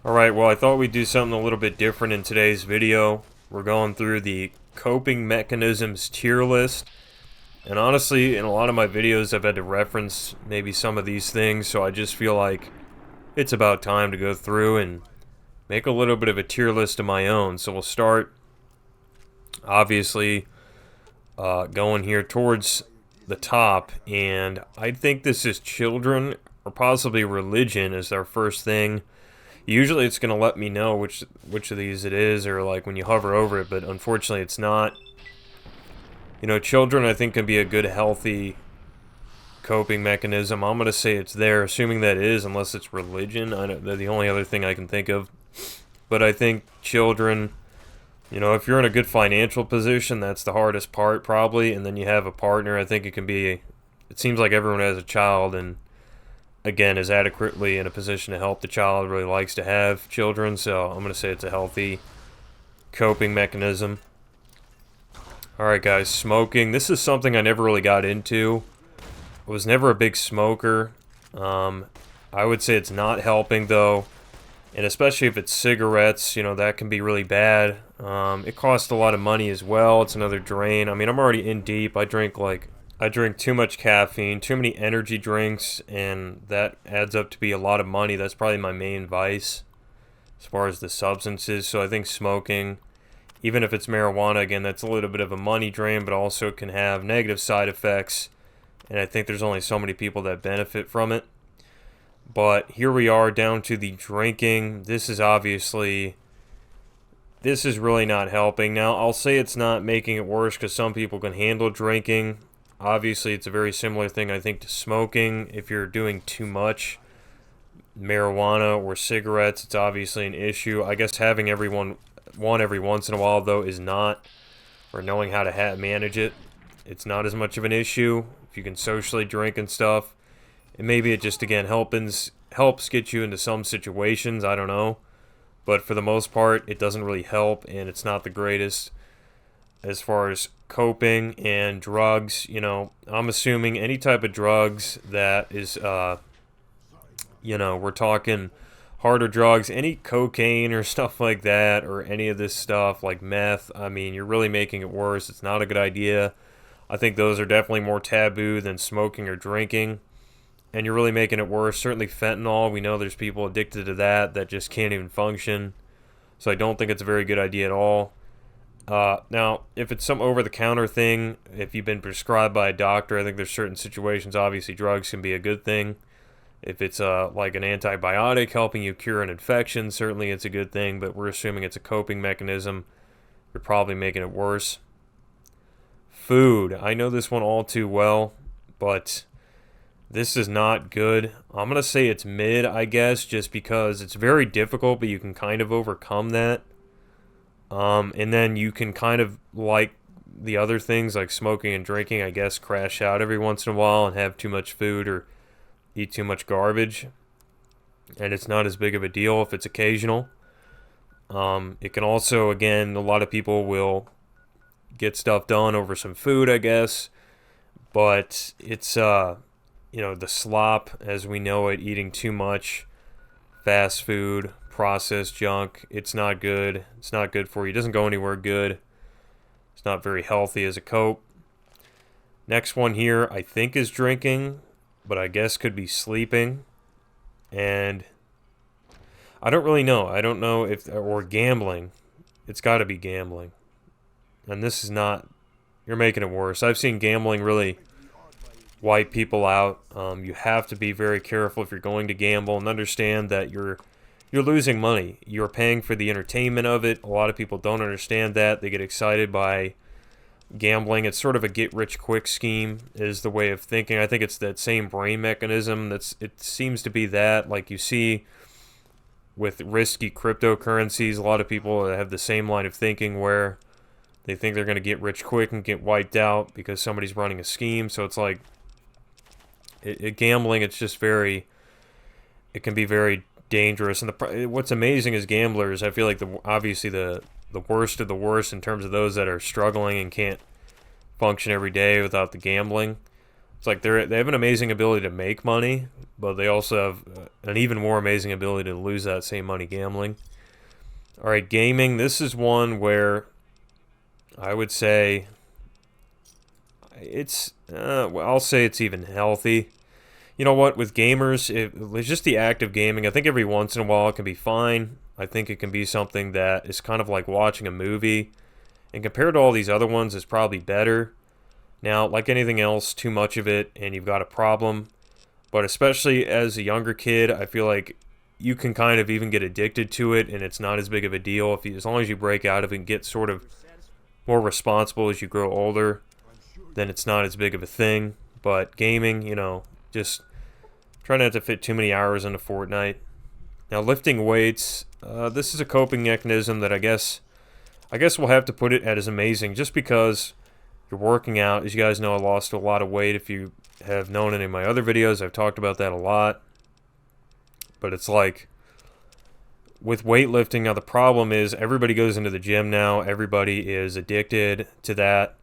Alright, well I thought we'd do something a little bit different in today's video. We're going through the coping mechanisms tier list. And honestly, in a lot of my videos I've had to reference maybe some of these things, so I just feel like it's about time to go through and make a little bit of a tier list of my own. So we'll start, obviously, going here towards the top, and I think this is children or possibly religion as our first thing. Usually it's going to let me know which of these it is, or like when you hover over it, but unfortunately it's not. You know, children I think can be a good healthy coping mechanism. I'm going to say it's there, assuming that it is, unless it's religion. They're the only other thing I can think of. But I think children, you know, if you're in a good financial position, that's the hardest part probably, and then you have a partner, I think it can be, it seems like everyone has a child and again is adequately in a position to help the child, really likes to have children, so I'm going to say it's a healthy coping mechanism. Alright guys, smoking. This is something I never really got into. I was never a big smoker. I would say it's not helping though, and especially if it's cigarettes, you know, that can be really bad. It costs a lot of money as well. It's another drain. I mean, I'm already in deep. I drink too much caffeine, too many energy drinks, and that adds up to be a lot of money. That's probably my main vice as far as the substances. So I think smoking, even if it's marijuana, again, that's a little bit of a money drain, but also can have negative side effects. And I think there's only so many people that benefit from it. But here we are down to the drinking. This is really not helping. Now, I'll say it's not making it worse because some people can handle drinking. Obviously, it's a very similar thing, I think, to smoking. If you're doing too much marijuana or cigarettes, it's obviously an issue. I guess having one every once in a while, though, is not, or knowing how to manage it, it's not as much of an issue. If you can socially drink and stuff, and maybe it just, again, helps get you into some situations, I don't know. But for the most part, it doesn't really help, and it's not the greatest. As far as coping and drugs, you know, I'm assuming any type of drugs that is, you know, we're talking harder drugs, any cocaine or stuff like that, or any of this stuff like meth, I mean, you're really making it worse. It's not a good idea. I think those are definitely more taboo than smoking or drinking, and you're really making it worse. Certainly fentanyl, we know there's people addicted to that just can't even function, so I don't think it's a very good idea at all. Now, if it's some over-the-counter thing, if you've been prescribed by a doctor, I think there's certain situations, obviously drugs can be a good thing. If it's like an antibiotic helping you cure an infection, certainly it's a good thing, but we're assuming it's a coping mechanism. You're probably making it worse. Food. I know this one all too well, but this is not good. I'm going to say it's mid, I guess, just because it's very difficult, but you can kind of overcome that. And then you can kind of, like the other things like smoking and drinking, I guess, crash out every once in a while and have too much food or eat too much garbage. And it's not as big of a deal if it's occasional. It can also, again, a lot of people will get stuff done over some food, I guess. But it's, you know, the slop as we know it, eating too much fast food, processed junk, it's not good. It's not good for you. It doesn't go anywhere good. It's not very healthy as a cope. Next one here, I think is drinking, but I guess could be sleeping. And I don't really know. I don't know if, or gambling. It's got to be gambling. And this is not, you're making it worse. I've seen gambling really wipe people out. You have to be very careful if you're going to gamble and understand that you're losing money. You're paying for the entertainment of it. A lot of people don't understand that. They get excited by gambling. It's sort of a get-rich-quick scheme is the way of thinking. I think it's that same brain mechanism. It seems to be that, like you see with risky cryptocurrencies, a lot of people have the same line of thinking where they think they're going to get rich quick and get wiped out because somebody's running a scheme. So it's like gambling, it's just it can be very dangerous. And what's amazing is gamblers, I feel like obviously the worst of the worst in terms of those that are struggling and can't function every day without the gambling. It's like they have an amazing ability to make money, but they also have an even more amazing ability to lose that same money gambling. All right, gaming. This is one where I would say it's, well, I'll say it's even healthy. You know what, with gamers, it's just the act of gaming. I think every once in a while it can be fine. I think it can be something that is kind of like watching a movie. And compared to all these other ones, it's probably better. Now, like anything else, too much of it and you've got a problem. But especially as a younger kid, I feel like you can kind of even get addicted to it and it's not as big of a deal as long as you break out of it and get sort of more responsible as you grow older, then it's not as big of a thing. But gaming, just try not to fit too many hours into Fortnite. Now, lifting weights, this is a coping mechanism that I guess we'll have to put it at as amazing, just because you're working out. As you guys know, I lost a lot of weight. If you have known any of my other videos, I've talked about that a lot. But it's like, with weightlifting, now the problem is everybody goes into the gym now. Everybody is addicted to that.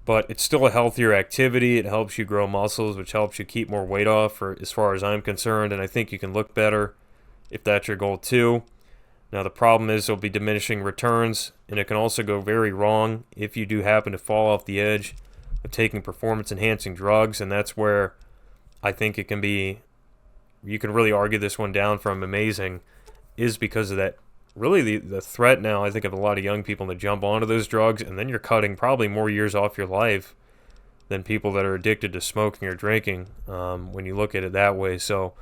But it's still a healthier activity. It helps you grow muscles, which helps you keep more weight off, as far as I'm concerned. And I think you can look better if that's your goal too. Now the problem is there'll be diminishing returns, and it can also go very wrong if you do happen to fall off the edge of taking performance-enhancing drugs. And that's where I think it can be, you can really argue this one down from amazing, is because of that. Really, the threat now, I think, of a lot of young people to jump onto those drugs, and then you're cutting probably more years off your life than people that are addicted to smoking or drinking, when you look at it that way. So,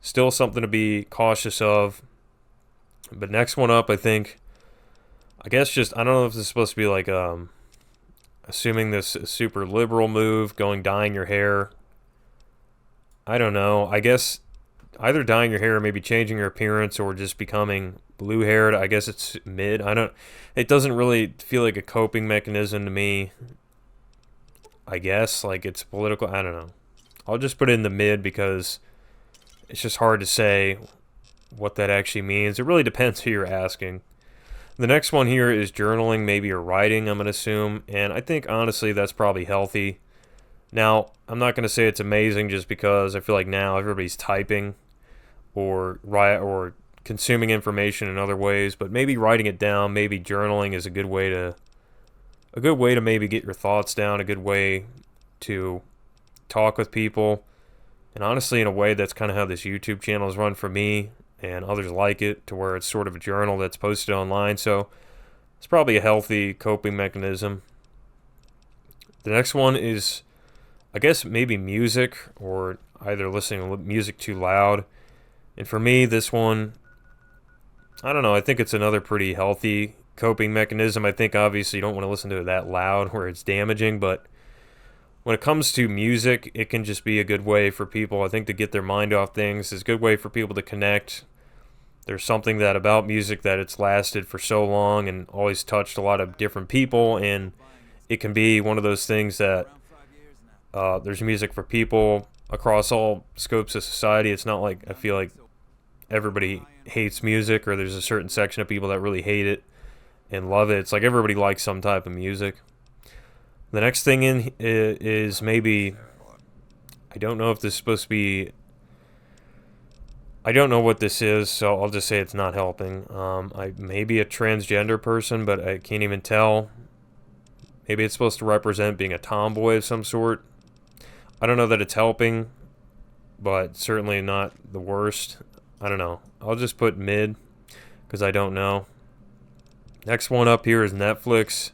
still something to be cautious of. But next one up, I guess just, I don't know if this is supposed to be like, assuming this super liberal move, dyeing your hair. I don't know. I guess either dyeing your hair or maybe changing your appearance or just becoming blue-haired. I guess it's mid. It doesn't really feel like a coping mechanism to me. I guess, like it's political. I don't know. I'll just put it in the mid because it's just hard to say what that actually means. It really depends who you're asking. The next one here is journaling, maybe, or writing, I'm going to assume. And I think, honestly, that's probably healthy. Now, I'm not going to say it's amazing just because I feel like now everybody's typing or consuming information in other ways, but maybe writing it down, maybe journaling is a good way to maybe get your thoughts down, a good way to talk with people. And honestly, in a way, that's kind of how this YouTube channel is run for me, and others like it, to where it's sort of a journal that's posted online. So it's probably a healthy coping mechanism. The next one is, I guess, maybe music, or either listening to music too loud. And for me, this one, I don't know, I think it's another pretty healthy coping mechanism. I think obviously you don't want to listen to it that loud where it's damaging, but when it comes to music, it can just be a good way for people, I think, to get their mind off things. It's a good way for people to connect. There's something that about music that it's lasted for so long and always touched a lot of different people, and it can be one of those things that there's music for people across all scopes of society. It's not like I feel like everybody hates music, or there's a certain section of people that really hate it and love it. It's like everybody likes some type of music. The next thing in is maybe, I don't know if this is supposed to be, I don't know what this is, so I'll just say it's not helping. I may be a transgender person, but I can't even tell. Maybe it's supposed to represent being a tomboy of some sort. I don't know that it's helping, but certainly not the worst. I don't know. I'll just put mid because I don't know. Next one up here is Netflix.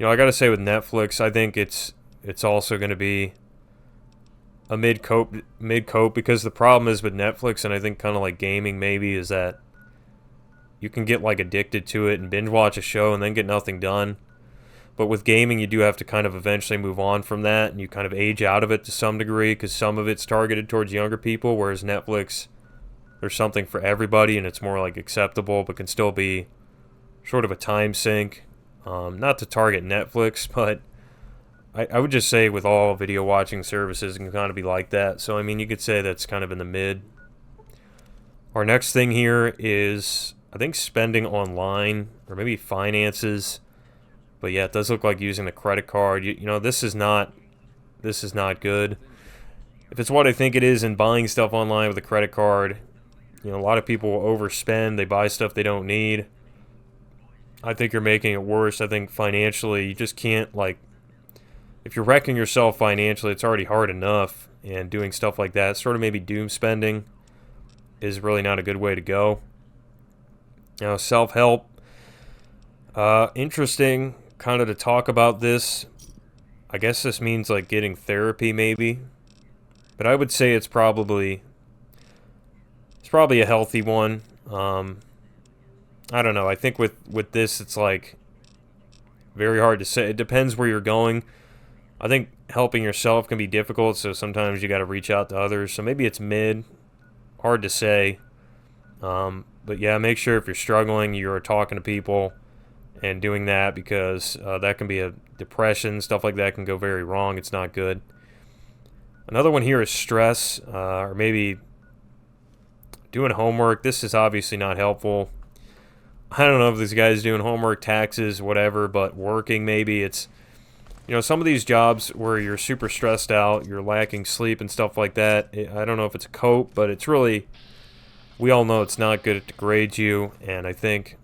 I gotta say with Netflix, I think it's also going to be a mid cope because the problem is with Netflix, and I think kind of like gaming maybe, is that you can get like addicted to it and binge watch a show and then get nothing done. But with gaming, you do have to kind of eventually move on from that, and you kind of age out of it to some degree because some of it's targeted towards younger people, whereas Netflix, there's something for everybody, and it's more like acceptable, but can still be sort of a time sink. Not to target Netflix, but I would just say with all video watching services, it can kind of be like that. So, I mean, you could say that's kind of in the mid. Our next thing here is, I think, spending online, or maybe finances. But yeah, it does look like using a credit card. This is not this is not good. If it's what I think it is, and buying stuff online with a credit card, a lot of people overspend. They buy stuff they don't need. I think you're making it worse. I think financially, you just can't, like, if you're wrecking yourself financially, it's already hard enough. And doing stuff like that, sort of maybe doom spending, is really not a good way to go. Self-help. Interesting kind of to talk about this. I guess this means like getting therapy maybe. But I would say it's probably a healthy one. I don't know. I think with this, it's like very hard to say. It depends where you're going. I think helping yourself can be difficult, so sometimes you got to reach out to others. So maybe it's mid. Hard to say. But yeah, make sure if you're struggling, you're talking to people and doing that, because that can be a depression. Stuff like that can go very wrong. It's not good. Another one here is stress, or maybe doing homework. This is obviously not helpful. I don't know if this guy's doing homework, taxes, whatever, but working maybe. It's, some of these jobs where you're super stressed out, you're lacking sleep and stuff like that. I don't know if it's a cope, but it's really, we all know it's not good. It degrades you, and I think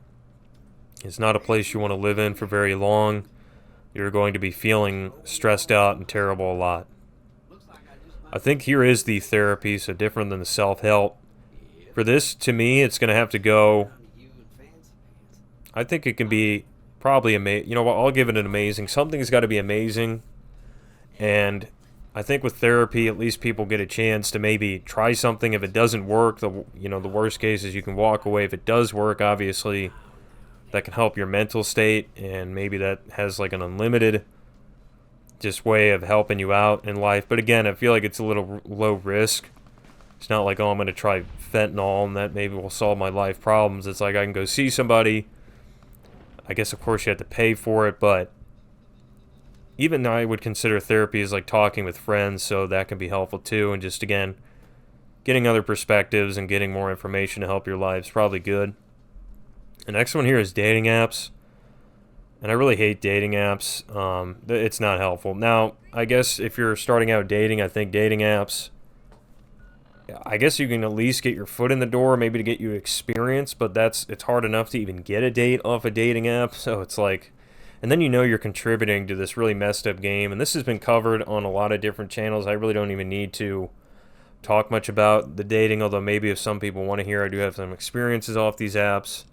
it's not a place you want to live in for very long. You're going to be feeling stressed out and terrible a lot. I think here is the therapy, so different than the self-help. For this, to me, it's going to have to go, I think it can be probably amazing. You know what, I'll give it an amazing. Something's got to be amazing. And I think with therapy, at least people get a chance to maybe try something. If it doesn't work, the worst case is you can walk away. If it does work, obviously, that can help your mental state. And maybe that has like an unlimited just way of helping you out in life. But again, I feel like it's a little low risk. It's not like, oh, I'm going to try fentanyl and that maybe will solve my life problems. It's like I can go see somebody. I guess, of course, you have to pay for it, but even I would consider therapy as like talking with friends, so that can be helpful too. And just, again, getting other perspectives and getting more information to help your life is probably good. The next one here is dating apps. And I really hate dating apps. It's not helpful. Now, I guess if you're starting out dating, I think dating apps, I guess you can at least get your foot in the door, maybe to get you experience, but it's hard enough to even get a date off a dating app. So it's like, and then you're contributing to this really messed up game. And this has been covered on a lot of different channels. I really don't even need to talk much about the dating, although maybe if some people want to hear, I do have some experiences off these apps.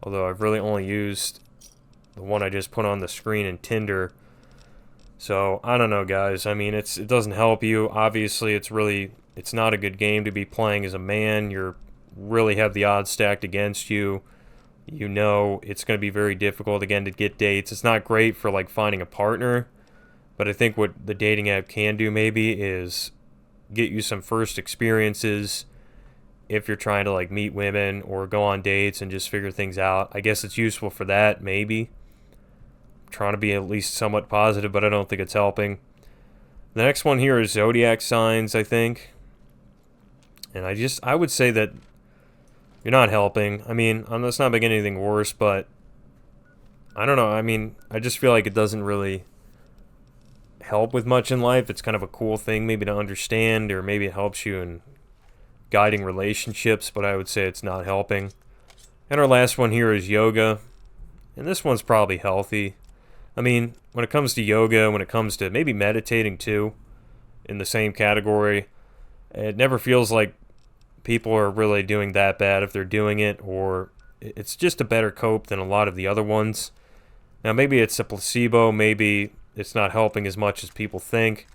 Although I've really only used the one I just put on the screen in Tinder. So, I don't know, guys. I mean, it doesn't help you. Obviously, it's not a good game to be playing as a man. You really have the odds stacked against you. It's going to be very difficult, again, to get dates. It's not great for, like, finding a partner. But I think what the dating app can do, maybe, is get you some first experiences if you're trying to, like, meet women or go on dates and just figure things out. I guess it's useful for that, maybe. Trying to be at least somewhat positive, but I don't think it's helping. The next one here is Zodiac signs, I think. And I would say that you're not helping. I mean, let's not make anything worse, but I don't know. I mean, I just feel like it doesn't really help with much in life. It's kind of a cool thing maybe to understand, or maybe it helps you in guiding relationships, but I would say it's not helping. And our last one here is yoga. And this one's probably healthy. I mean, when it comes to yoga, when it comes to maybe meditating too, in the same category, it never feels like people are really doing that bad if they're doing it, or it's just a better cope than a lot of the other ones. Now, maybe it's a placebo, maybe it's not helping as much as people think,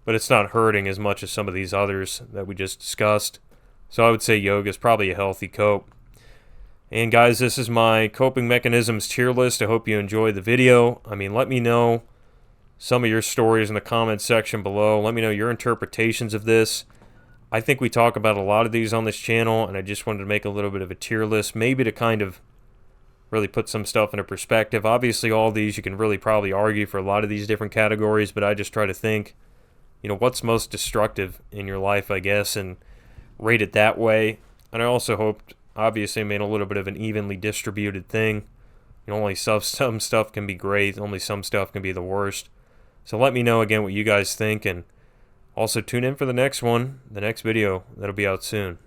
but it's not hurting as much as some of these others that we just discussed. So I would say yoga is probably a healthy cope. And guys, this is my coping mechanisms tier list. I hope you enjoyed the video. I mean, let me know some of your stories in the comments section below. Let me know your interpretations of this. I think we talk about a lot of these on this channel, and I just wanted to make a little bit of a tier list, maybe to kind of really put some stuff into perspective. Obviously, all these you can really probably argue for a lot of these different categories, but I just try to think, what's most destructive in your life, I guess, and rate it that way. And I also hoped, obviously, I made a little bit of an evenly distributed thing. Only some stuff can be great, only some stuff can be the worst. So let me know again what you guys think, and also tune in for the next one, the next video that'll be out soon.